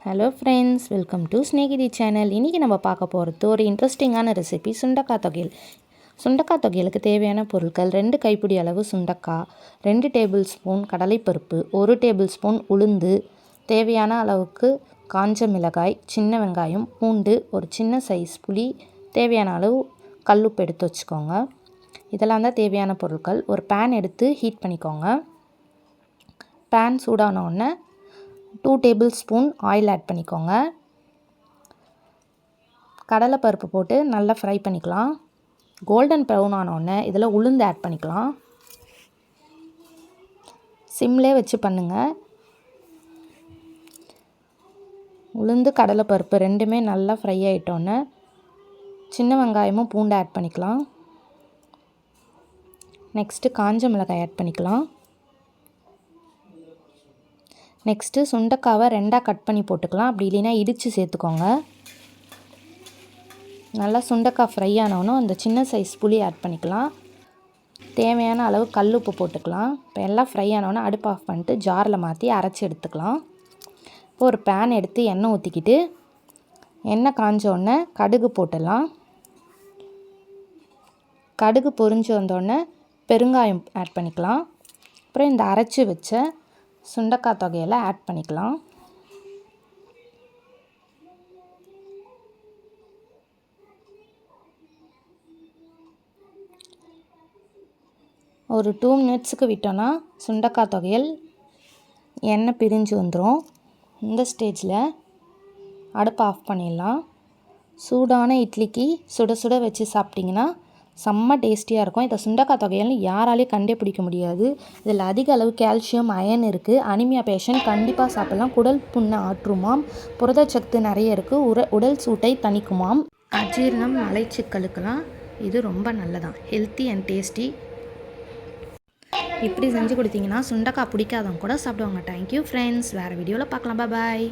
Hello friends, welcome to Snehithi channel. இன்றைக்கி நம்ம பார்க்க போகிறது ஒரு இன்ட்ரெஸ்டிங்கான ரெசிபி, சுண்டக்காய் தொகையல். சுண்டக்காய் தொகையலுக்கு தேவையான பொருட்கள்: 2 கைப்பிடி அளவு சுண்டக்காய், 2 டேபிள் ஸ்பூன் கடலைப்பருப்பு, 1 டேபிள் ஸ்பூன் உளுந்து, தேவையான அளவுக்கு காஞ்ச மிளகாய், சின்ன வெங்காயம், பூண்டு, ஒரு சின்ன சைஸ் புளி, தேவையான அளவு கல்லுப்பு எடுத்து வச்சுக்கோங்க. இதெல்லாம் தான் தேவையான பொருட்கள். ஒரு பேன் எடுத்து ஹீட் பண்ணிக்கோங்க. பேன் சூடான உடனே 2 டேபிள் ஸ்பூன் ஆயில் ஆட் பண்ணிக்கோங்க. கடலைப்பருப்பு போட்டு நல்லா ஃப்ரை பண்ணிக்கலாம். கோல்டன் ப்ரௌன் ஆனோடனே இதில் உளுந்து ஆட் பண்ணிக்கலாம். சிம்லே வச்சு பண்ணுங்கள். உளுந்து கடலைப்பருப்பு ரெண்டுமே நல்லா ஃப்ரை ஆகிட்டோன்னே சின்ன வெங்காயமும் பூண்டு ஆட் பண்ணிக்கலாம். நெக்ஸ்ட்டு காஞ்ச மிளகாய் ஆட் பண்ணிக்கலாம். நெக்ஸ்ட்டு சுண்டைக்காவை 2ஆக கட் பண்ணி போட்டுக்கலாம். அப்படி இல்லைன்னா இடித்து சேர்த்துக்கோங்க. நல்லா சுண்டைக்காய் ஃப்ரை ஆனோன்னு அந்த சின்ன சைஸ் புளி ஆட் பண்ணிக்கலாம். தேவையான அளவு கல்லுப்பு போட்டுக்கலாம். இப்போ எல்லாம் ஃப்ரை ஆனோன்னு அடுப்பு ஆஃப் பண்ணிட்டு ஜாரில் மாற்றி அரைச்சி எடுத்துக்கலாம். இப்போ ஒரு பேன் எடுத்து எண்ணெய் ஊற்றிக்கிட்டு எண்ணெய் காஞ்சோடனே கடுகு போட்டுடலாம். கடுகு பொரிஞ்சு வந்தோடனே பெருங்காயம் ஆட் பண்ணிக்கலாம். அப்புறம் இந்த அரைச்சி வச்ச சுண்டக்காய் தொகையில் ஆட் பண்ணிக்கலாம். ஒரு 2 மினிட்ஸுக்கு விட்டோன்னா சுண்டக்காய் தொகையல் எண்ணெய் பிரிஞ்சு வந்துடும். இந்த ஸ்டேஜில் அடுப்பை ஆஃப் பண்ணிடலாம். சூடான இட்லிக்கு சுட சுட வச்சு சாப்பிட்டிங்கன்னா செம்ம டேஸ்டியாக இருக்கும். இதை சுண்டக்காய் தொகையல்னு யாராலையும் கண்டுபிடிக்க முடியாது. இதில் அதிக அளவு கால்சியம், அயன் இருக்குது. அனிமியா பேஷண்ட் கண்டிப்பாக சாப்பிட்லாம். குடல் புண்ணை ஆற்றுமாம். புரதச்சத்து நிறைய இருக்குது. உடல் சூட்டை தணிக்குமாம். அஜீரணம், மலைச்சிக்கலுக்கெல்லாம் இது ரொம்ப நல்லதான். Healthy and tasty. இப்படி செஞ்சு கொடுத்தீங்கன்னா சுண்டக்காய் பிடிக்காதவங்க கூட சாப்பிடுவாங்க. Thank you friends. வேறு வீடியோவில் பார்க்கலாம். பாய்.